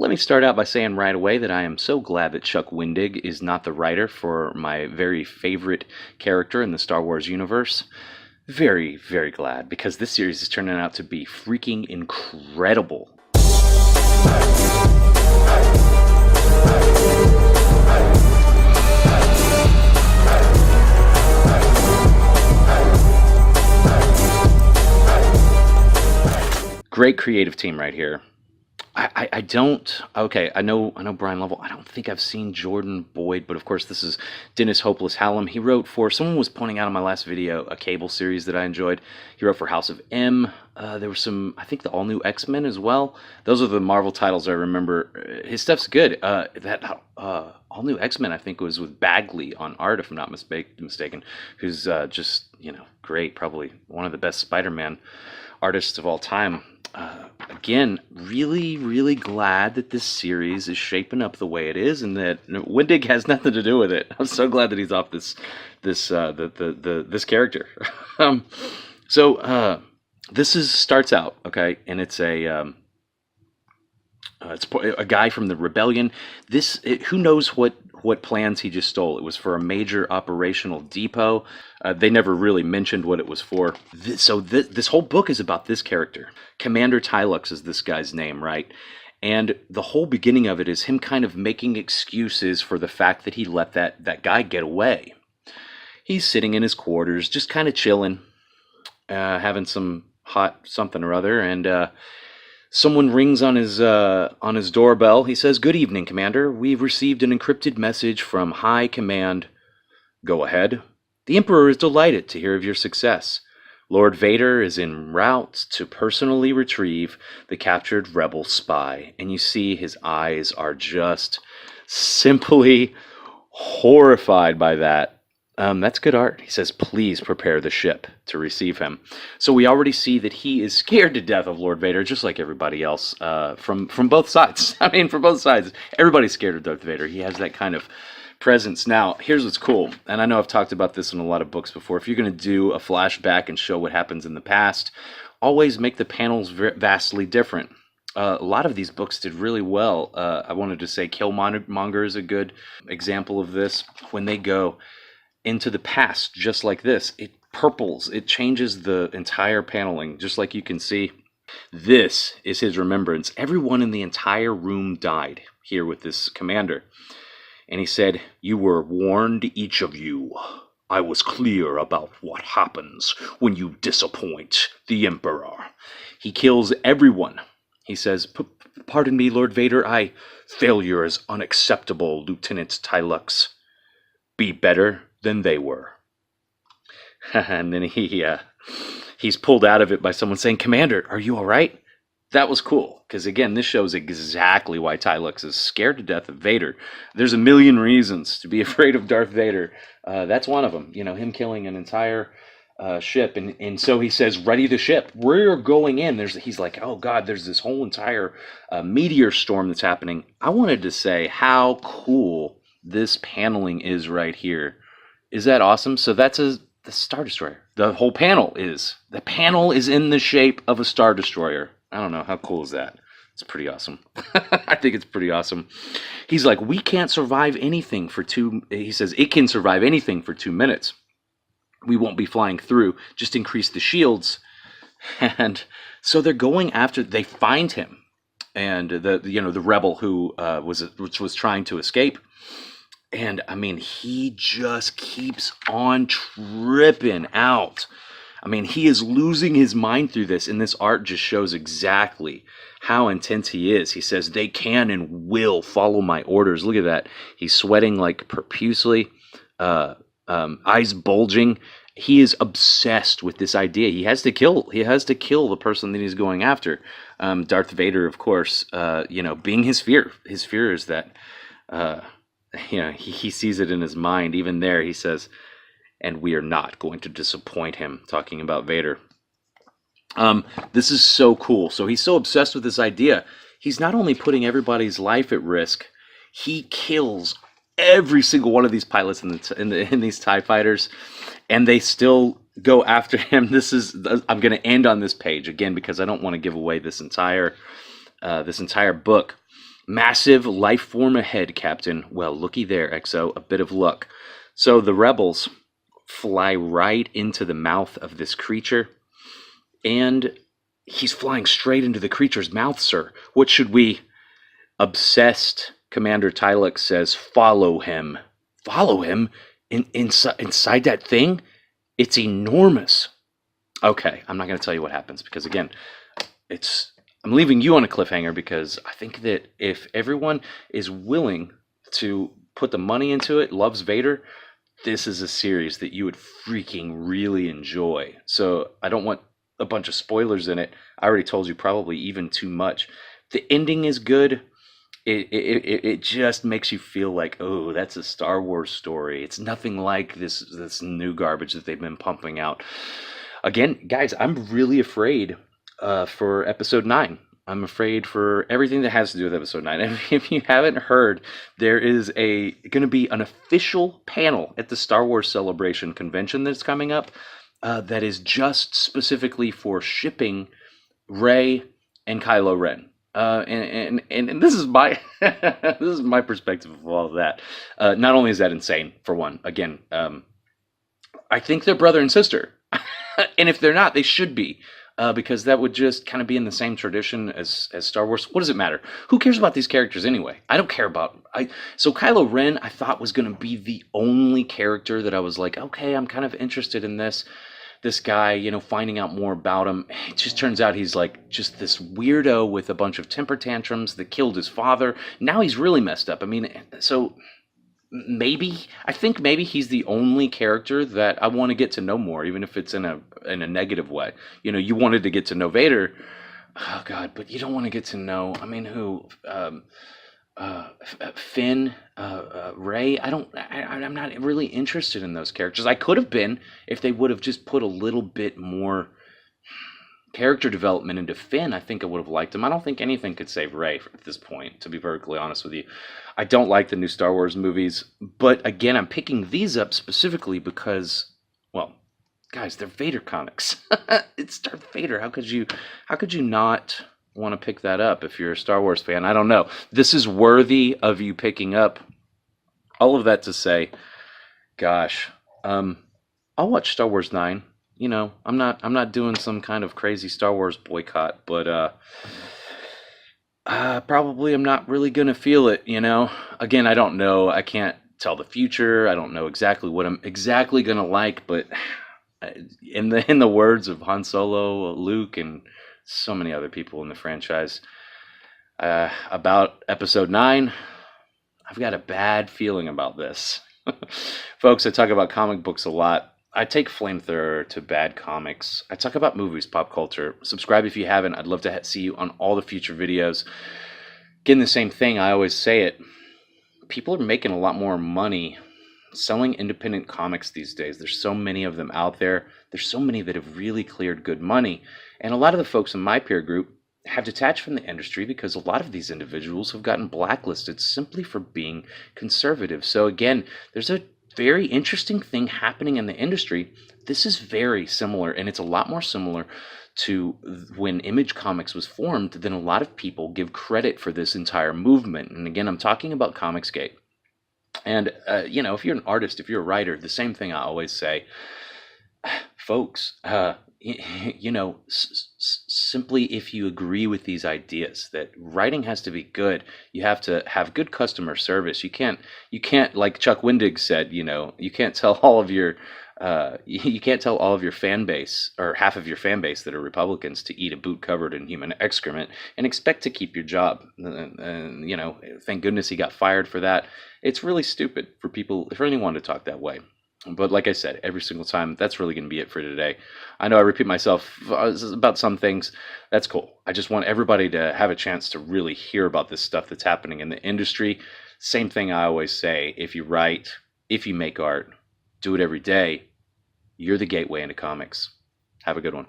Let me start out by saying right away that I am so glad that Chuck Wendig is not the writer for my very favorite character in the Star Wars universe. Very, very glad, because this series is turning out to be freaking incredible. Great creative team right here. I don't. Okay, I know Brian Lovell. I don't think I've seen Jordan Boyd, but of course this is Dennis Hopeless Hallam. He wrote for, someone was pointing out in my last video, a cable series that I enjoyed. He wrote for House of M. There were some, I think, the all new X-Men as well. Those are the Marvel titles I remember. His stuff's good. That all new X-Men, I think, was with Bagley on art, if I'm not mistaken, who's just, great. Probably one of the best Spider-Man artists of all time. Again, really, really glad that this series is shaping up the way it is, and that Wendig has nothing to do with it. I'm so glad that he's off this character. This starts out okay, and it's a guy from the rebellion. Who knows what plans he just stole? It was for a major operational depot. They never really mentioned what it was for. This whole book is about this character. Commander Tylux is this guy's name, right? And the whole beginning of it is him kind of making excuses for the fact that he let that guy get away. He's sitting in his quarters, just kind of chilling, having some hot something or other, and someone rings on his doorbell. He says, "Good evening, Commander. We've received an encrypted message from High Command." "Go ahead." "The Emperor is delighted to hear of your success. Lord Vader is en route to personally retrieve the captured rebel spy." And you see his eyes are just simply horrified by that. That's good art. He says, "Please prepare the ship to receive him." So we already see that he is scared to death of Lord Vader, just like everybody else, from both sides. I mean, from both sides. Everybody's scared of Darth Vader. He has that kind of presence. Now, here's what's cool, and I know I've talked about this in a lot of books before. If you're going to do a flashback and show what happens in the past, always make the panels vastly different. A lot of these books did really well. I wanted to say Killmonger is a good example of this. When they go into the past, just like this, it purples, it changes the entire paneling, just like you can see. This is his remembrance. Everyone in the entire room died here with this commander. And he said, "You were warned, each of you. I was clear about what happens when you disappoint the Emperor." He kills everyone. He says, "Pardon me, Lord Vader, failure is unacceptable, Lieutenant Tylux. Be better than they were." And then he's pulled out of it by someone saying, "Commander, are you all right?" That was cool, because again, this shows exactly why Tylux is scared to death of Vader. There's a million reasons to be afraid of Darth Vader. That's one of them, him killing an entire ship. And so he says, "Ready the ship. We're going in." He's like, "Oh God, there's this whole entire meteor storm that's happening." I wanted to say how cool this paneling is right here. Is that awesome? So that's the Star Destroyer. The whole panel is. The panel is in the shape of a Star Destroyer. I don't know. How cool is that? It's pretty awesome. I think it's pretty awesome. He's like, "We can't survive anything for he says, "It can survive anything for 2 minutes. We won't be flying through. Just increase the shields." And so they're going after, they find him. And the rebel who was trying to escape. And I mean, he just keeps on tripping out. I mean, he is losing his mind through this, and this art just shows exactly how intense he is. He says, "They can and will follow my orders." Look at that. He's sweating like profusely, eyes bulging. He is obsessed with this idea. He has to kill the person that he's going after. Darth Vader, of course, being his fear. His fear is that, he sees it in his mind. Even there, he says, "And we are not going to disappoint him," talking about Vader. This is so cool. So he's so obsessed with this idea. He's not only putting everybody's life at risk, he kills every single one of these pilots in these TIE fighters, and they still go after him. I'm going to end on this page again because I don't want to give away this entire book. Massive life form ahead, Captain. Well, looky there, XO. A bit of luck. So the rebels fly right into the mouth of this creature, and he's flying straight into the creature's mouth, sir. What should we... Obsessed Commander Tylek says, follow him. Follow him? Inside that thing? It's enormous. Okay, I'm not going to tell you what happens because, again, I'm leaving you on a cliffhanger because I think that if everyone is willing to put the money into it, loves Vader, this is a series that you would freaking really enjoy. So I don't want a bunch of spoilers in it. I already told you probably even too much. The ending is good. It just makes you feel like, oh, that's a Star Wars story. It's nothing like this new garbage that they've been pumping out. Again, guys, I'm really afraid for Episode 9. I'm afraid for everything that has to do with Episode 9. And if you haven't heard, there is going to be an official panel at the Star Wars Celebration convention that's coming up that is just specifically for shipping Rey and Kylo Ren. And this is my this is my perspective of all of that. Not only is that insane, for one, again, I think they're brother and sister, and if they're not, they should be, because that would just kind of be in the same tradition as Star Wars. What does it matter? Who cares about these characters anyway? I don't care about. So Kylo Ren, I thought was going to be the only character that I was like, okay, I'm kind of interested in this guy, finding out more about him. It just turns out he's like just this weirdo with a bunch of temper tantrums that killed his father. Now he's really messed up. I mean, so I think maybe he's the only character that I want to get to know more, even if it's in a negative way. You wanted to get to know Vader. Oh God, but you don't want to get to know, I mean, who? Finn, Rey. I'm not really interested in those characters. I could have been if they would have just put a little bit more character development into Finn. I think I would have liked him. I don't think anything could save Rey at this point, to be perfectly honest with you. I don't like the new Star Wars movies, but again, I'm picking these up specifically because, well, guys, they're Vader comics. It's Darth Vader. How could you not want to pick that up if you're a Star Wars fan? I don't know. This is worthy of you picking up. All of that to say, gosh, I'll watch Star Wars 9. I'm not doing some kind of crazy Star Wars boycott, but probably I'm not really gonna feel it. Again, I don't know. I can't tell the future. I don't know exactly what I'm exactly gonna like, but in the words of Han Solo, Luke, and so many other people in the franchise, about Episode 9, I've got a bad feeling about this. Folks, I talk about comic books a lot. I take Flamethrower to bad comics. I talk about movies, pop culture. Subscribe if you haven't. I'd love to see you on all the future videos. Again, the same thing. I always say it. People are making a lot more money selling independent comics these days. There's so many of them out there. There's so many that have really cleared good money. And a lot of the folks in my peer group have detached from the industry because a lot of these individuals have gotten blacklisted simply for being conservative. So again, there's a very interesting thing happening in the industry. This is very similar, and it's a lot more similar to when Image Comics was formed than a lot of people give credit for this entire movement. And again, I'm talking about Comicsgate. And, if you're an artist, if you're a writer, the same thing I always say, folks, simply if you agree with these ideas that writing has to be good, you have to have good customer service. You can't, like Chuck Wendig said, you can't tell all of your fan base or half of your fan base that are Republicans to eat a boot covered in human excrement and expect to keep your job. And thank goodness he got fired for that. It's really stupid for anyone to talk that way. But like I said, every single time, that's really going to be it for today. I know I repeat myself about some things. That's cool. I just want everybody to have a chance to really hear about this stuff that's happening in the industry. Same thing I always say, if you write, if you make art, do it every day. You're the gateway into comics. Have a good one.